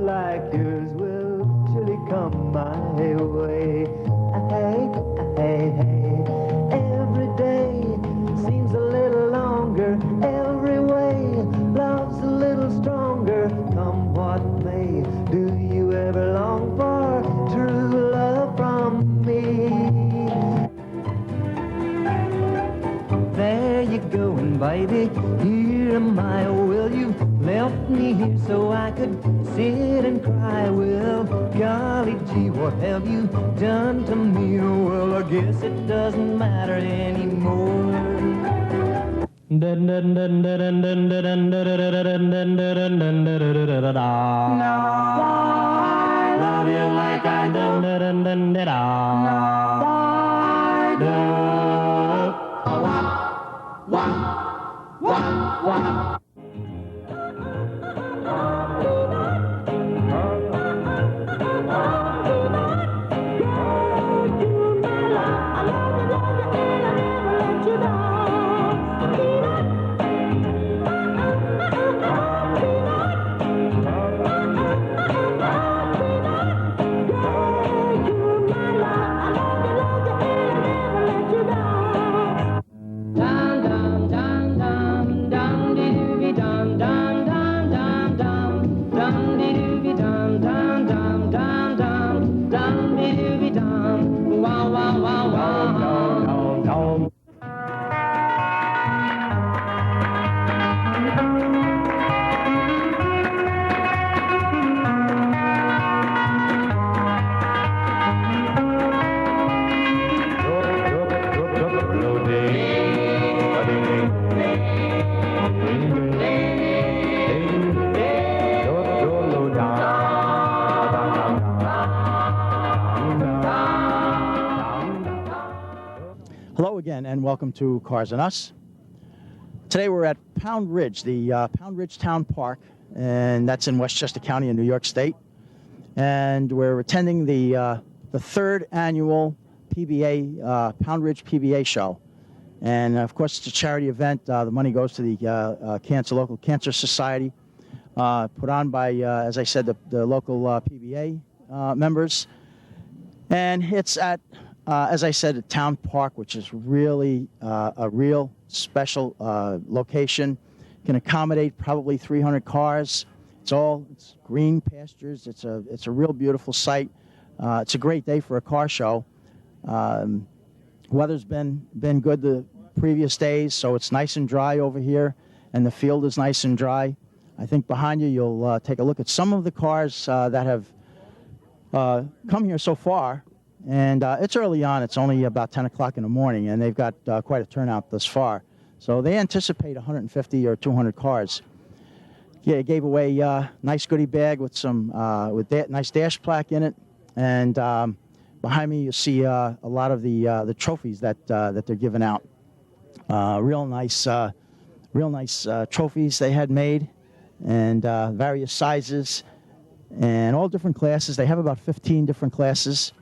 like yours will surely come my way. Hey, hey, hey. Every day seems a little longer. Every way love's a little stronger. Come what may, do you ever long for true love from me? There you going, baby, here am I. Will you left me here so I could sit and cry? Well, golly gee, what have you done to me? Well, I guess it doesn't matter anymore. Love you like I do. Hello again, and welcome to Cars and Us. Today we're at Pound Ridge, the Pound Ridge Town Park, and that's in Westchester County in New York State. And we're attending the third annual PBA, Pound Ridge PBA show. And of course, it's a charity event. The money goes to the local Cancer Society, put on by, as I said, the local PBA members. And it's at, as I said, a town park, which is really a real special location. Can accommodate probably 300 cars. It's green pastures. It's a real beautiful site. It's a great day for a car show. Weather's been good the previous days, so it's nice and dry over here, and the field is nice and dry. I think behind you, you'll take a look at some of the cars that have come here so far. And it's early on. It's only about 10 o'clock in the morning, and they've got quite a turnout thus far. So they anticipate 150 or 200 cars. Yeah, gave away a nice goodie bag with some nice dash plaque in it. And behind me, you see a lot of the trophies that they're giving out. Real nice trophies they had made, and various sizes, and all different classes. They have about 15 different classes.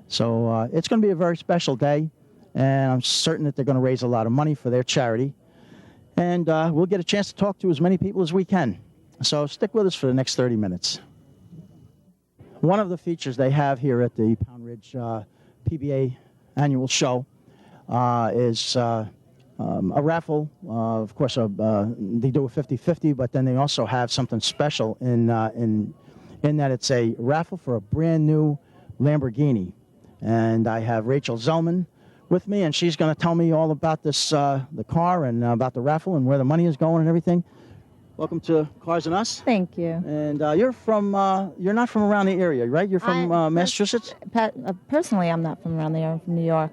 So it's going to be a very special day, and I'm certain that they're going to raise a lot of money for their charity. And we'll get a chance to talk to as many people as we can. So stick with us for the next 30 minutes. One of the features they have here at the Pound Ridge PBA annual show is a raffle. Of course, they do a 50-50, but then they also have something special in that it's a raffle for a brand new Lamborghini. And I have Rachel Zellman with me, and she's going to tell me all about this, the car, and about the raffle and where the money is going and everything. Welcome to Cars and Us. Thank you. And you're not from around the area, right? You're from Massachusetts? Personally, I'm not from around there. I'm from New York.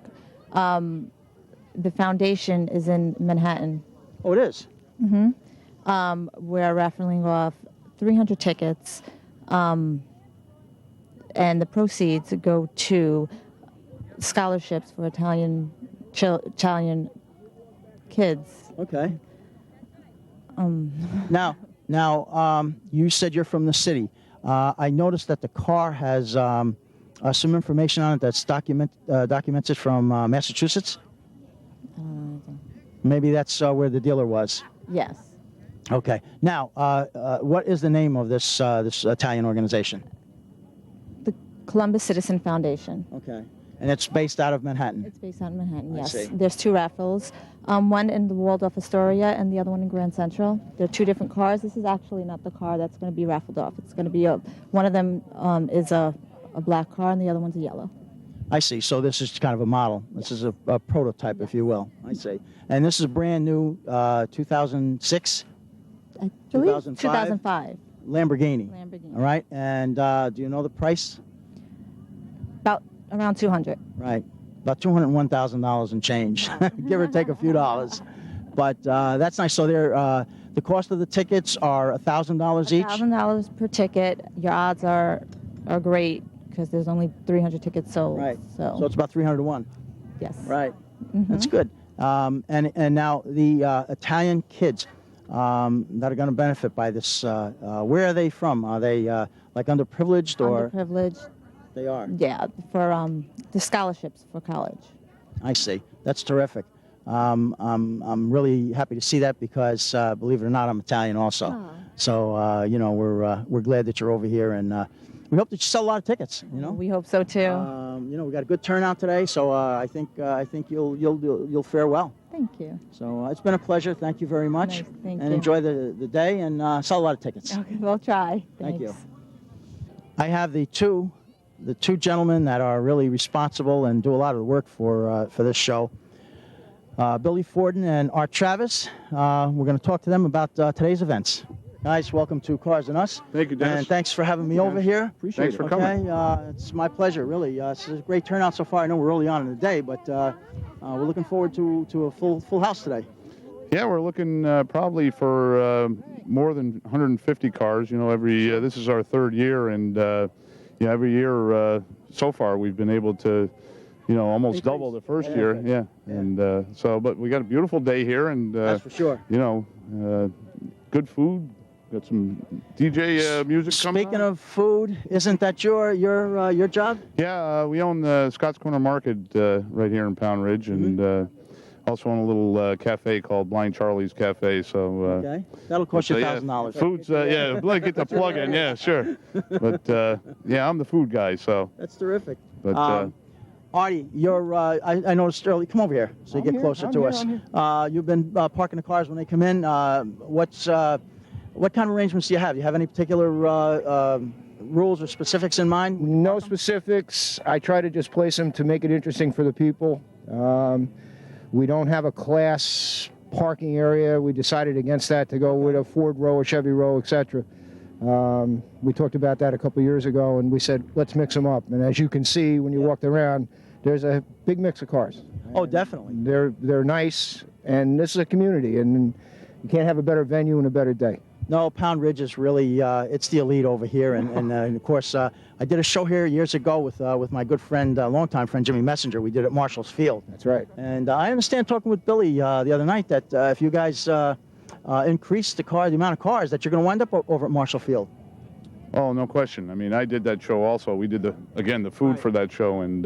The foundation is in Manhattan. Oh, it is? Mm-hmm. We're raffling off 300 tickets. And the proceeds go to scholarships for Italian kids. Okay. Now, you said you're from the city. I noticed that the car has some information on it that's documented from Massachusetts. Maybe that's where the dealer was. Yes. Okay. Now, what is the name of this this Italian organization? The Columbus Citizen Foundation. Okay. And it's based out of Manhattan. It's based out in Manhattan, I yes. see. There's 2 raffles, one in the Waldorf Astoria and the other one in Grand Central. They're 2 different cars. This is actually not the car that's going to be raffled off. It's going to be one of them is a black car and the other one's a yellow. I see. So this is kind of a model. This is a prototype, if you will. I see. And this is brand new 2006 I believe 2005? 2005. Lamborghini. Lamborghini. All right. And do you know the price? About around 200. Right. About $201,000 and change, give or take a few dollars. But that's nice. So they're, the cost of the tickets are $1,000 each? $1,000 per ticket. Your odds are great because there's only 300 tickets sold. Right. So So it's about 300 to 1. yes. Right. Mhm. That's good. And now the Italian kids that are going to benefit by this, where are they from? Are they like underprivileged or? Underprivileged. They are. Yeah, for the scholarships for college. I see. That's terrific. I'm really happy to see that because, believe it or not, I'm Italian also. Ah. So you know, we're glad that you're over here, and we hope that you sell a lot of tickets. You know. We hope so too. You know, we got a good turnout today, so I think you'll fare well. Thank you. So it's been a pleasure. Thank you very much. Nice, thank and you. enjoy the day and sell a lot of tickets. Okay, we'll try. Thank you. Thanks. I have the two gentlemen that are really responsible and do a lot of the work for this show. Billy Forden and Art Travis. We're going to talk to them about today's events. Guys, welcome to Cars and Us. Thank you, Dennis. And thanks for having me over here. Appreciate Thanks for coming. It's my pleasure, really. It's a great turnout so far. I know we're early on in the day, but we're looking forward to a full house today. Yeah, we're looking probably for more than 150 cars. You know, this is our 3rd year, and every year so far we've been able to, you know, almost double the first year. Yeah. And but we got a beautiful day here, and That's for sure. you know, good food. Got some DJ music coming. Speaking of food, isn't that your job? Yeah, we own the Scotts Corner Market right here in Pound Ridge, and also own a little cafe called Blind Charlie's Cafe. So Okay, that'll cost you $1,000. Food's get the plug in. Yeah, sure. But I'm the food guy. So. That's terrific. But Artie, you're I noticed early. Come over here so you get closer to us. You've been parking the cars when they come in. What kind of arrangements do you have? Do you have any particular rules or specifics in mind? No specifics. I try to just place them to make it interesting for the people. We don't have a class parking area. We decided against that to go with a Ford row, a Chevy row, etc. We talked about that a couple of years ago, and we said, let's mix them up. And as you can see, when you walked around, there's a big mix of cars. Oh, definitely. They're nice, and this is a community, and you can't have a better venue and a better day. No, Pound Ridge is really, it's the elite over here. And of course, I did a show here years ago with my good friend, longtime friend, Jimmy Messenger. We did it at Marshall's Field. That's right. And I understand talking with Billy the other night that if you guys increase the amount of cars, that you're going to wind up over at Marshall Field. Oh, no question. I mean, I did that show also. We did the food for that show, and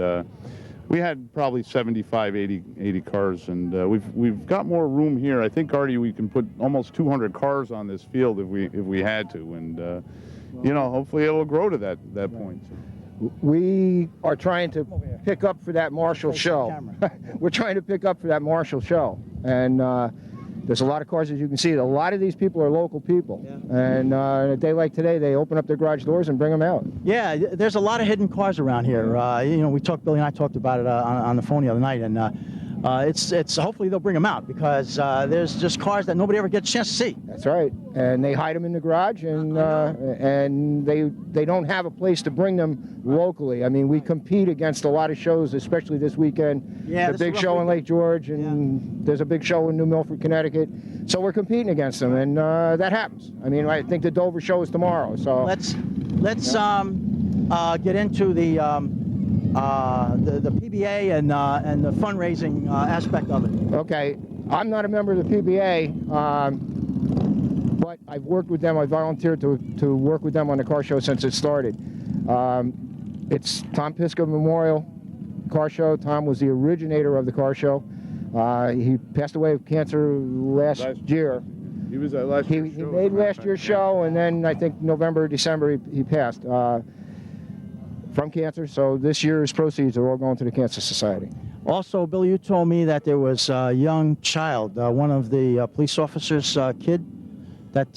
we had probably 75, 80 cars, and we've got more room here. I think, Artie, we can put almost 200 cars on this field if we had to, and you know, hopefully it'll grow to that point. We are trying to pick up for that Marshall show. We're trying to pick up for that Marshall show, and there's a lot of cars, as you can see. A lot of these people are local people, and a day like today, they open up their garage doors and bring them out. Yeah, there's a lot of hidden cars around here. You know, Billy and I talked about it on the phone the other night, and it's hopefully they'll bring them out because there's just cars that nobody ever gets a chance to see. That's right, and they hide them in the garage, and they don't have a place to bring them locally. I mean, we compete against a lot of shows, especially this weekend. Yeah, the big show in Lake George, and there's a big show in New Milford, Connecticut. So we're competing against them, and that happens. I mean, I think the Dover show is tomorrow. So let's get into the PBA and the fundraising aspect of it. Okay, I'm not a member of the PBA, but I've worked with them. I volunteered to work with them on the car show since it started. It's Tom Piska Memorial Car Show. Tom was the originator of the car show. He passed away of cancer last year. He was at last He year's show. as a made matter of last fact, year's yeah. show, and then I think November, December he passed from cancer. So this year's proceeds are all going to the Cancer Society. Also, Bill, you told me that there was a young child, one of the police officers' kid, that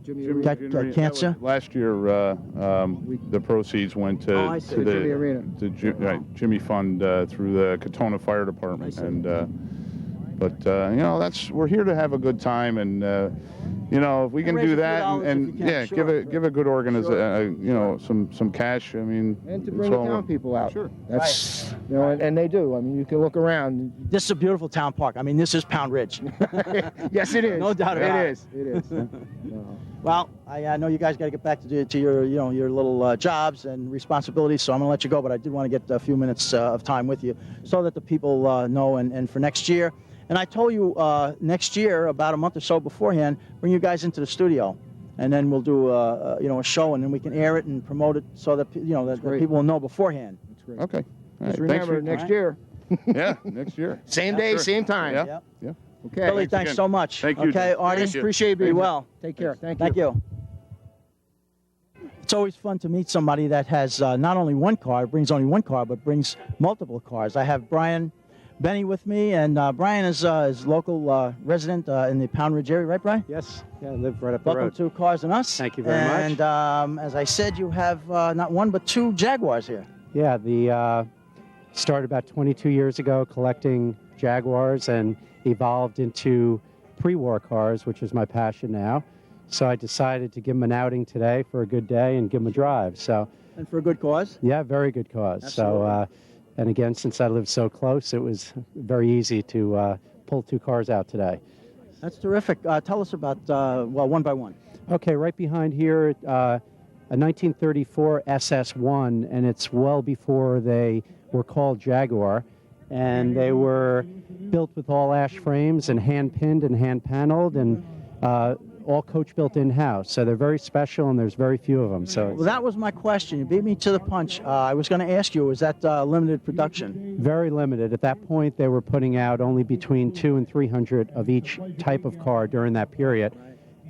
Jimmy got That cancer. was last year, the proceeds went to, Oh, I see. to the Jimmy Arena. Jimmy Fund through the Katona Fire Department. I see. And but you know, we're here to have a good time, and you know, if we can raise do a few that, dollars if and you can, yeah, sure. give a good organization, you know, some cash. I mean, And to it's bring the all- town people out. Sure. That's you know, and they do. I mean, you can look around. This is a beautiful town park. I mean, this is Pound Ridge. Yes, it is. No doubt about it. It is. No. Well, I know you guys got to get back to your your little jobs and responsibilities, so I'm going to let you go. But I did want to get a few minutes of time with you so that the people know and for next year. And I told you next year, about a month or so beforehand, bring you guys into the studio, and then we'll do a show, and then we can air it and promote it so that that great. people will know beforehand. That's great. Okay. All right. Just Thanks remember, for- next Alright. year, Yeah, next year. same Yeah, day, sure. same time. Yeah. Yep. Yeah. Okay. Billy, Thanks thanks again. so much. Thank you, Okay, Jim. Artie, Thank you. Appreciate be being here. well. Take care. Thank Thank you. It's always fun to meet somebody that has not only one car, brings only one car, but brings multiple cars. I have Brian Benny with me, and Brian is local resident in the Pound Ridge area, right, Brian? Yes, yeah, I live right up the Welcome road. to Cars and Us. Thank you very much. And as I said, you have not one but two Jaguars here. Yeah, the started about 22 years ago collecting Jaguars and evolved into pre-war cars, which is my passion now. So I decided to give them an outing today for a good day and give them a drive. So And for a good cause. yeah, very good cause. Absolutely. So and again, since I live so close, it was very easy to pull two cars out today. That's terrific. Tell us about, one by one. Okay, right behind here, a 1934 SS1, and it's well before they were called Jaguar. And they were built with all ash frames and hand-pinned and hand-paneled and all coach built in-house. So they're very special, and there's very few of them. So Well, that was my question. You beat me to the punch. I was going to ask you, was that limited production? very limited. At that point, they were putting out only between 200 and 300 of each type of car during that period.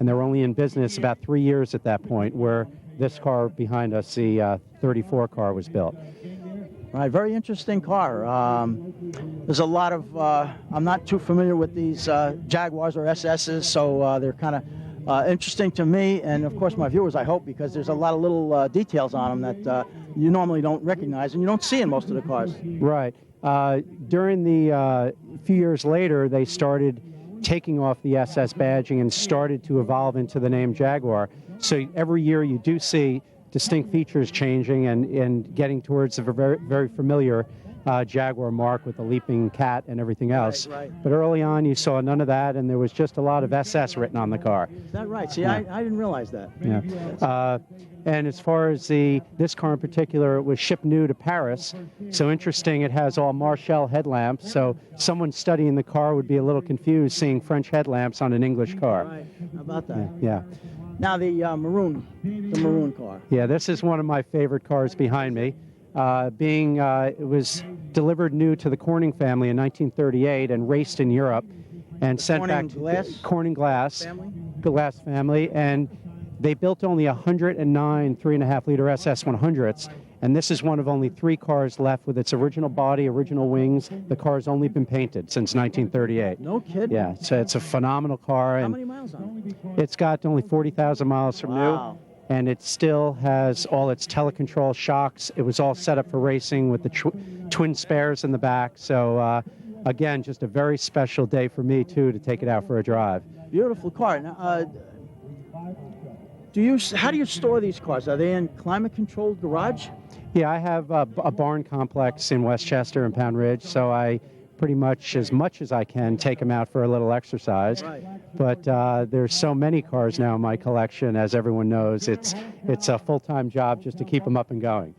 And they were only in business about 3 years at that point, where this car behind us, the 34 car, was built. Right, very interesting car. There's a lot of, I'm not too familiar with these Jaguars or SSs, so they're kind of interesting to me, and of course my viewers, I hope, because there's a lot of little details on them that you normally don't recognize and you don't see in most of the cars. Right. During the few years later, they started taking off the SS badging and started to evolve into the name Jaguar. So every year you do see distinct features changing and getting towards the very, very familiar Jaguar mark with the leaping cat and everything else. Right. But early on, you saw none of that, and there was just a lot of SS written on the car. Is that right? See, I didn't realize that. Yeah. And as far as this car in particular, it was shipped new to Paris. So interesting, it has all Marshall headlamps. So someone studying the car would be a little confused seeing French headlamps on an English car. Right, how about that? Yeah. Now the maroon car. Yeah, this is one of my favorite cars behind me. It was delivered new to the Corning family in 1938 and raced in Europe and sent Corning back to Glass Corning Glass family? Glass family, and they built only 109 3.5-liter SS100s, and this is one of only 3 cars left with its original body, original wings. The car's only been painted since 1938. No kidding. Yeah, so it's a phenomenal car, How and many miles on it's got only 40,000 miles from Wow. new. And it still has all its telecontrol shocks. It was all set up for racing with the twin spares in the back. So, again, just a very special day for me, too, to take it out for a drive. it? Beautiful car. Now, how do you store these cars? Are they in climate-controlled garage? Yeah, I have a barn complex in Westchester and Pound Ridge, so I pretty much as I can take them out for a little exercise. Right. But there's so many cars now in my collection, as everyone knows. It's a full-time job just to keep them up and going.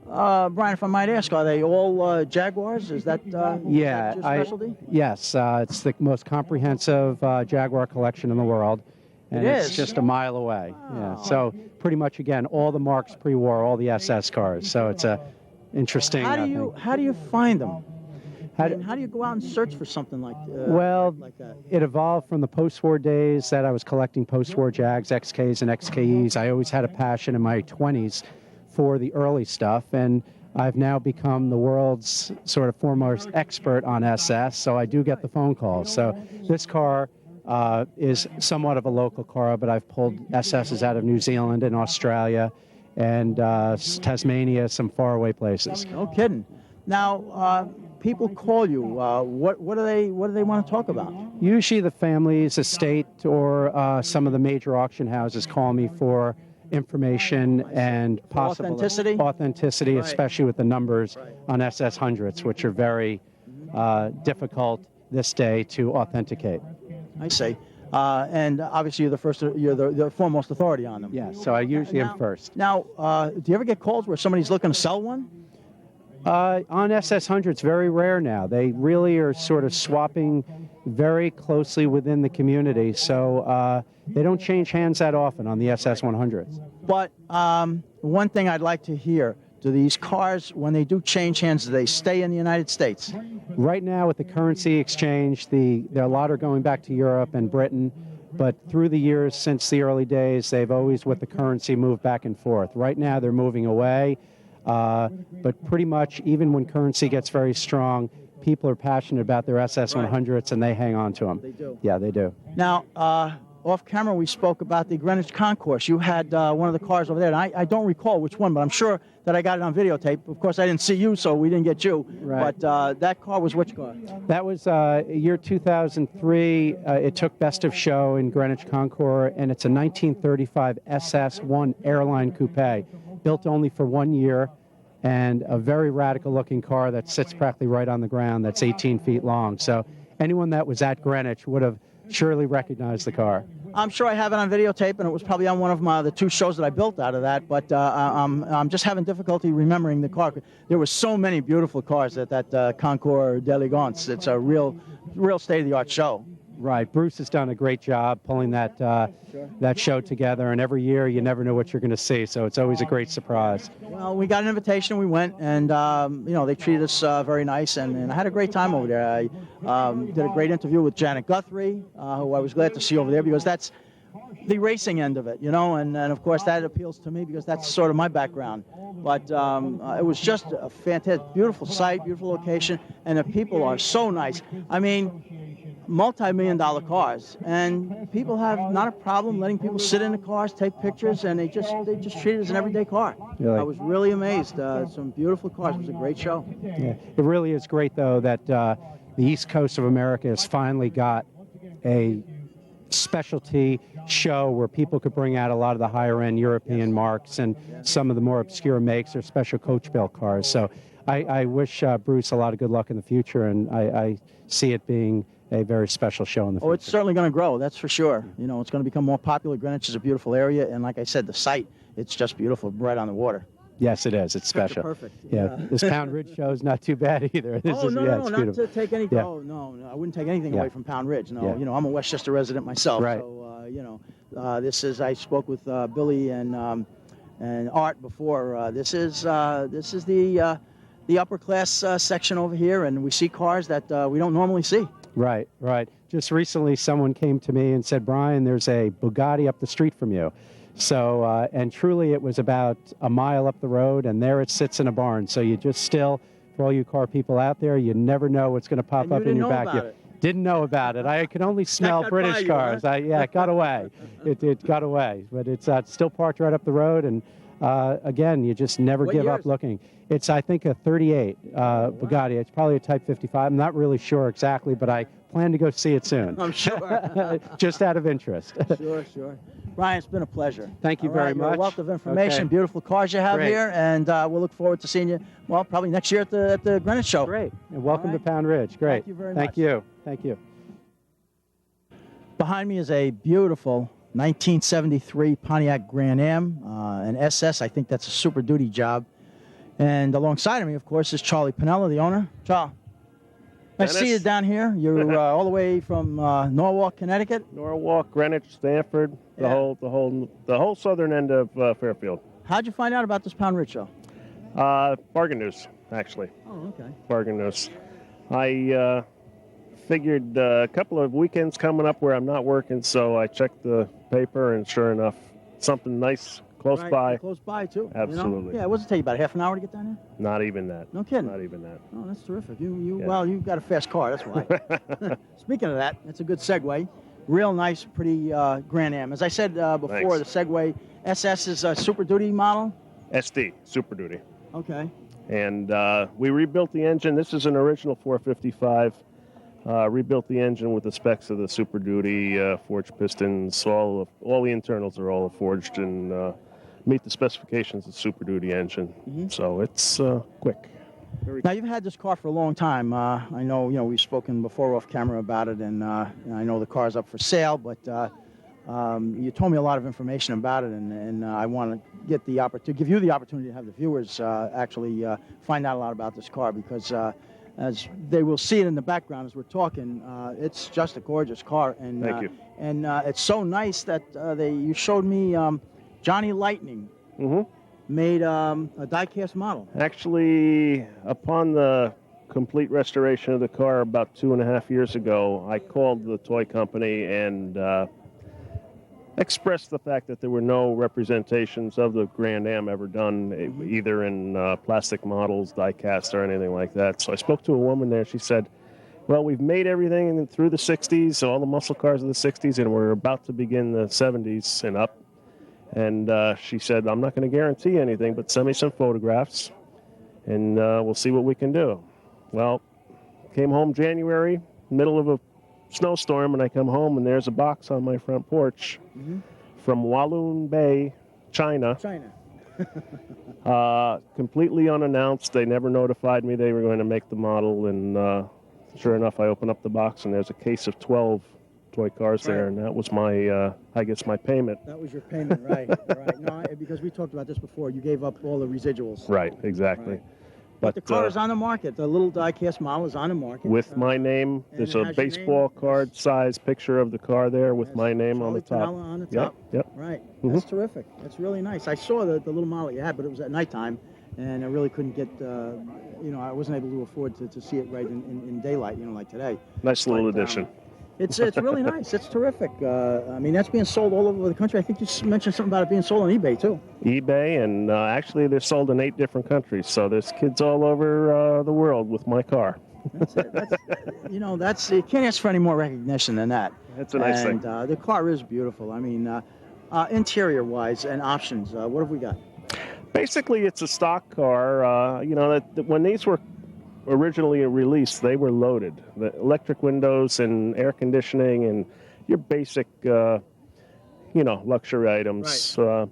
Brian, if I might ask, are they all Jaguars? Is that Yeah, your specialty? Yes, it's the most comprehensive Jaguar collection in the world, and It it's is? just a mile away. Yeah, Wow. so pretty much again all the marks pre-war, all the SS cars. So it's a interesting. How do thing. you find them? How do you go out and search for something like Well, like that? it evolved from the post-war days that I was collecting post-war Jags, XKs, and XKEs. I always had a passion in my 20s for the early stuff, and I've now become the world's sort of foremost expert on SS, so I do get the phone calls. So this car is somewhat of a local car, but I've pulled SSs out of New Zealand and Australia and Tasmania, some faraway places. No kidding. Now, people call you. What do they want to talk about? Usually the family's estate or some of the major auction houses call me for information and possible authenticity, Right. especially with the numbers on SS hundreds, which are very difficult this day to authenticate. I see. And obviously, you're the foremost authority on them. Yeah, so I usually am first. Now, do you ever get calls where somebody's looking to sell one? On SS hundreds, very rare now. They really are sort of swapping very closely within the community, so they don't change hands that often on the SS 100s. But one thing I'd like to hear: do these cars, when they do change hands, do they stay in the United States? Right now, with the currency exchange, a lot are going back to Europe and Britain, but through the years since the early days, they've always, with the currency, moved back and forth. Right now, they're moving away, but pretty much, even when currency gets very strong, people are passionate about their SS 100s, and they hang on to them. They do. Yeah, they do. Now, off camera, we spoke about the Greenwich Concourse. You had one of the cars over there, and I don't recall which one, but I'm sure that I got it on videotape. Of course, I didn't see you, so we didn't get you. Right. But that car was which car? That was year 2003. It took Best of Show in Greenwich Concours, and it's a 1935 SS1 airline coupe, built only for 1 year, and a very radical-looking car that sits practically right on the ground, that's 18 feet long. So anyone that was at Greenwich would have surely recognized the car. I'm sure I have it on videotape, and it was probably on one of the two shows that I built out of that, but I'm just having difficulty remembering the car. There were so many beautiful cars at that Concours d'Elegance. It's a real state-of-the-art show. Right. Bruce has done a great job pulling that that show together, and every year you never know what you're going to see, so it's always a great surprise. Well, we got an invitation, we went, and they treated us very nice, and I had a great time over there. I did a great interview with Janet Guthrie, who I was glad to see over there, because that's the racing end of it, and of course that appeals to me because that's sort of my background. But it was just a fantastic, beautiful site, beautiful location, and the people are so nice. I mean, multi-million-dollar cars, and people have not a problem letting people sit in the cars, take pictures, and they just treat it as an everyday car. Really? I was really amazed. Some beautiful cars. It was a great show. Yeah. It really is great, though, that the East Coast of America has finally got a specialty show where people could bring out a lot of the higher-end European marques and some of the more obscure makes or special coach-built cars. So I wish Bruce a lot of good luck in the future, and I see it being a very special show in the future. Oh, it's certainly going to grow, that's for sure. It's going to become more popular. Greenwich is a beautiful area, and like I said, the site, it's just beautiful, right on the water. Yes, it is. It's special. Perfect. Yeah. This Pound Ridge show is not too bad either. No, It's not beautiful. to take any. Yeah. Oh, no, I wouldn't take anything Yeah. away from Pound Ridge. No, Yeah. I'm a Westchester resident myself. Right. So, this is. I spoke with Billy and Art before. This is the upper class section over here, and we see cars that we don't normally see. Right, right. Just recently, someone came to me and said, Brian, there's a Bugatti up the street from you. So, and truly it was about a mile up the road, and there it sits in a barn. So you just still, for all you car people out there, you never know what's going to pop And you up in didn't your know backyard. about it. Didn't know about it. I could only smell got British by you, cars. huh? It got away. It got away. But it's still parked right up the road, and again, you just never What give year up is it? looking. It's, I think, a 38 Bugatti. It's probably a Type 55. I'm not really sure exactly, but I plan to go see it soon. I'm sure. Just out of interest. Sure. Brian, it's been a pleasure. Thank you All very right, you're much. a wealth of information, Okay. beautiful cars you have Great. here, and we'll look forward to seeing you, well, probably next year at the Greenwich Show. Great. And welcome All to right. Pound Ridge. Great. Thank you very Thank much. you. Thank you. Behind me is a beautiful 1973 Pontiac Grand Am, an SS. I think that's a Super Duty job. And alongside of me, of course, is Charlie Pinella, the owner. Charlie, I see you down here. You're all the way from Norwalk, Connecticut. Norwalk, Greenwich, Stamford, the Yeah. whole southern end of Fairfield. How'd you find out about this Pound Ridge Show? Bargain News, actually. Oh, okay. Bargain News. I figured a couple of weekends coming up where I'm not working, so I checked the paper, and sure enough, something nice close Right, by. close by too. Absolutely. Yeah, it wasn't take you about half an hour to get down there. Not even that. No kidding. Not even that. Oh, that's terrific. Yeah. Well, you've got a fast car. That's why. Speaking of that, that's a good segue. Real nice, pretty Grand Am. As I said before, Thanks. the Segway SS is a Super Duty model. SD, Super Duty. Okay. And we rebuilt the engine. This is an original 455. Rebuilt the engine with the specs of the Super Duty, forged pistons. All the internals are all forged and meet the specifications of the Super Duty engine. Mm-hmm. So it's quick. Now you've had this car for a long time. I know, we've spoken before off camera about it, and I know the car's up for sale. But you told me a lot of information about it, and I want to get the opportunity, give you the opportunity to have the viewers actually find out a lot about this car, because as they will see it in the background as we're talking, it's just a gorgeous car. And Thank you. And it's so nice that you showed me Johnny Lightning. Mm-hmm. Made a die-cast model. Actually, upon the complete restoration of the car about 2.5 years ago, I called the toy company and expressed the fact that there were no representations of the Grand Am ever done, either in plastic models, die-cast, or anything like that. So I spoke to a woman there. She said, well, we've made everything through the 60s, all the muscle cars of the 60s, and we're about to begin the 70s and up. And she said, I'm not going to guarantee anything, but send me some photographs, and we'll see what we can do. Well, came home January, middle of a snowstorm, and I come home, and there's a box on my front porch from Walloon Bay, China. Completely unannounced. They never notified me they were going to make the model, and sure enough, I open up the box, and there's a case of 12 toy cars there, and that was my, I guess, my payment. That was your payment, right? Right. No, because we talked about this before. You gave up all the residuals. Right, exactly. Right. But the car is on the market. The little die-cast model is on the market. With my name. There's a baseball card size picture of the car there with my name on the top. On the top. Yep. Right. That's terrific. That's really nice. I saw the little model you had, but it was at nighttime, and I really couldn't get, I wasn't able to afford to see it right in daylight, like today. Nice little addition. It's really nice. It's terrific. I mean, that's being sold all over the country. I think you mentioned something about it being sold on eBay, too. eBay, and actually they're sold in 8 different countries. So there's kids all over the world with my car. That's it. You can't ask for any more recognition than that. That's a nice thing. And the car is beautiful. I mean, interior-wise and options, what have we got? Basically, it's a stock car. When these were originally released, they were loaded. The electric windows and air conditioning and your basic, luxury items. Right.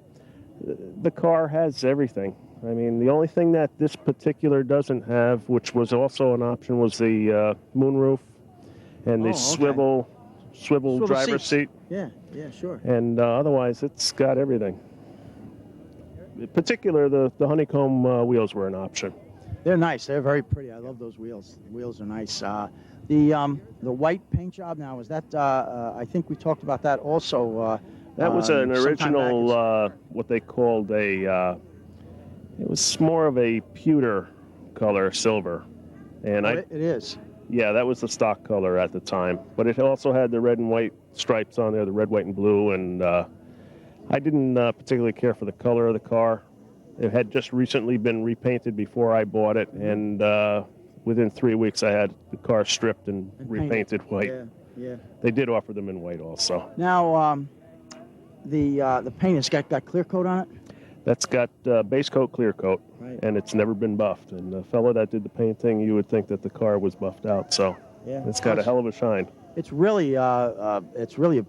The car has everything. I mean, the only thing that this particular doesn't have, which was also an option, was the moonroof and the swivel driver's seat. Yeah, sure. And otherwise, it's got everything. In particular, the honeycomb wheels were an option. They're nice. They're very pretty. I love those wheels. The wheels are nice. The white paint job now, is that, I think we talked about that also. That was an sometime original, what they called it was more of a pewter color, silver. And it is. Yeah, that was the stock color at the time. But it also had the red and white stripes on there, the red, white, and blue. And I didn't particularly care for the color of the car. It had just recently been repainted before I bought it, and within 3 weeks I had the car stripped and repainted white. Yeah. They did offer them in white also. Now, the paint has got clear coat on it? That's got base coat, clear coat, and it's never been buffed. And the fellow that did the painting, you would think that the car was buffed out, so it's got a hell of a shine. It's really a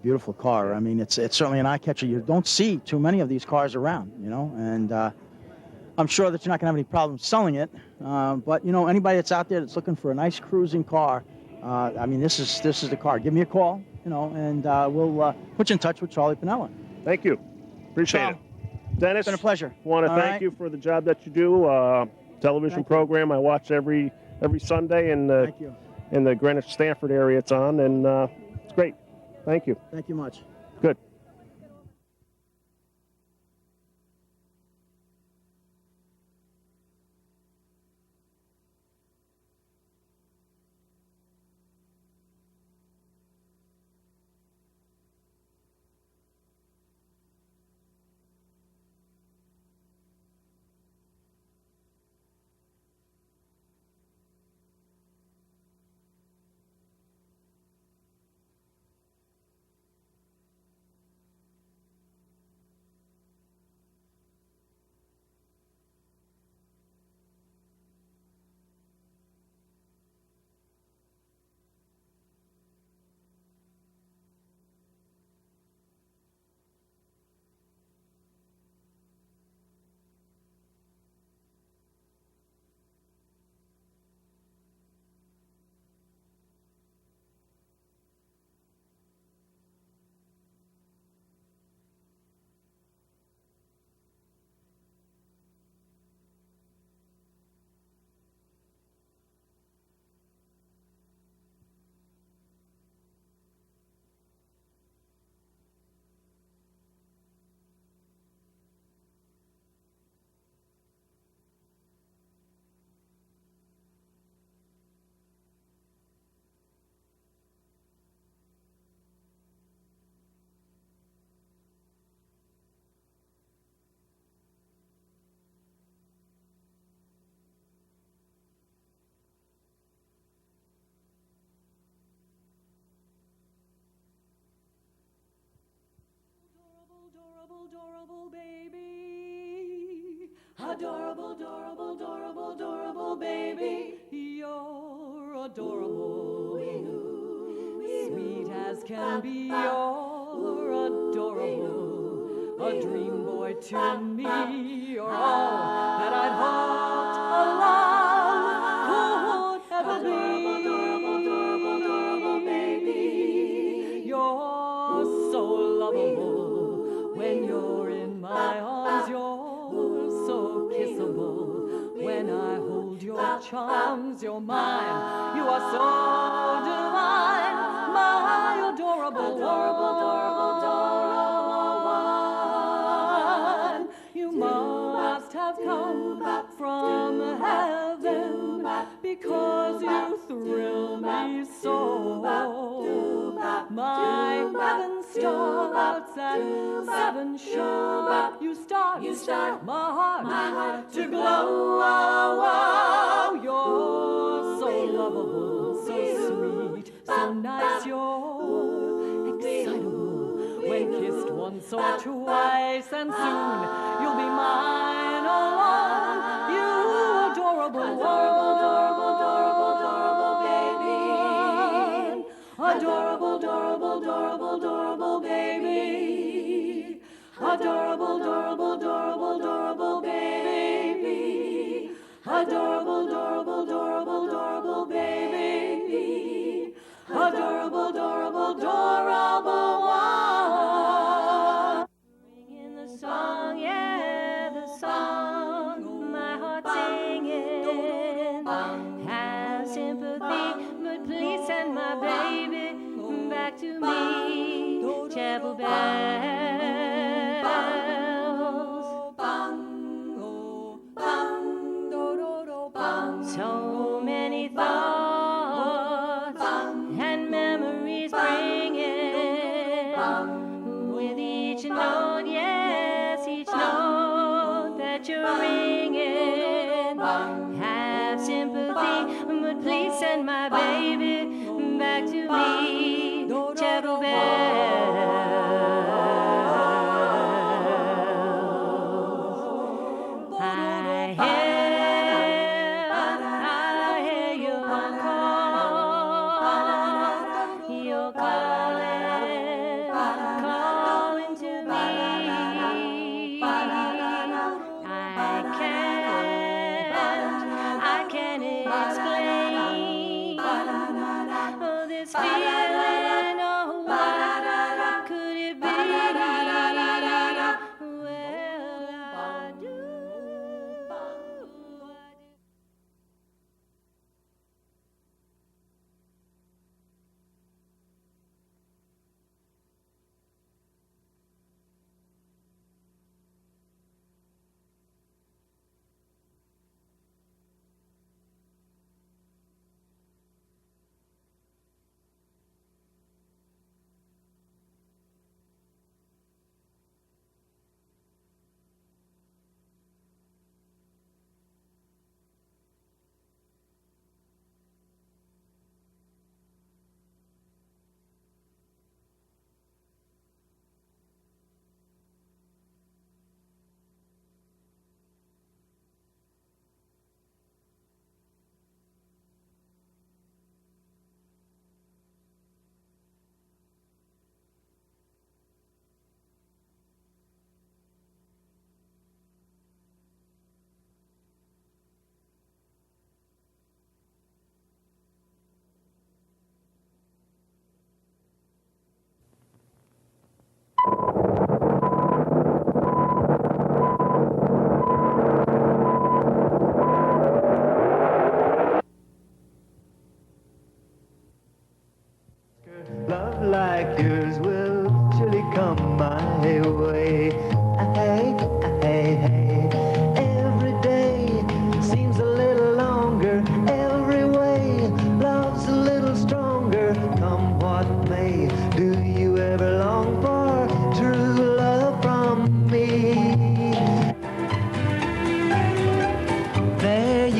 beautiful car. I mean, it's certainly an eye catcher. You don't see too many of these cars around, and I'm sure that you're not going to have any problems selling it. But anybody that's out there that's looking for a nice cruising car, I mean, this is the car. Give me a call, and we'll put you in touch with Charlie Pinella. Thank you. Appreciate it. Dennis, it's been a pleasure. Want to thank you for the job that you do. Television program I watch every Sunday, and in the Greenwich Stanford area it's on, and it's great. Thank you. Thank you much. Good. adorable baby. Adorable, adorable, adorable, adorable baby. You're adorable. Sweet as can be, you're adorable. A dream boy to me. You're all that I'd hoped a love could ever be. Adorable, adorable, adorable baby. You're so lovable when you're in my arms. You're so kissable when I hold your charms. You're mine. You are so divine, my adorable, adorable, adorable, adorable one. You must have come from heaven because you thrill me so. My heaven starts at 7 sharp. You start my heart to glow. You're so lovable, so sweet, so nice. You're excitable when kissed once or twice, and soon you'll be mine alone. You adorable, adorable, adorable, adorable, adorable baby. Adorable, adorable, adorable, adorable baby. Adorable, adorable, adorable, adorable baby. Adorable, adorable, adorable, adorable baby. Adorable, adorable, adorable one. Singing the song, yeah, the song, my heart singing. Have sympathy, but please send my baby back to me. Chapel bells. So many thoughts and memories bringing with each note, yes, each note that you're ringing. Have sympathy, but please send my baby back to me. Chapel bells. I hear your call. You're calling to me. I can't explain this feeling.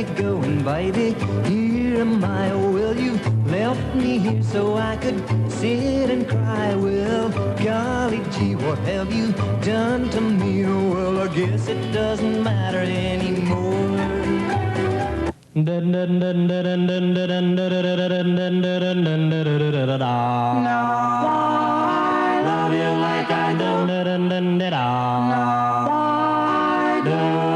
you going, baby? Here am I, oh, well, you left me here so I could sit and cry. Well, golly gee, what have you done to me? Oh, well, I guess it doesn't matter anymore. Love you like I do. No, I do.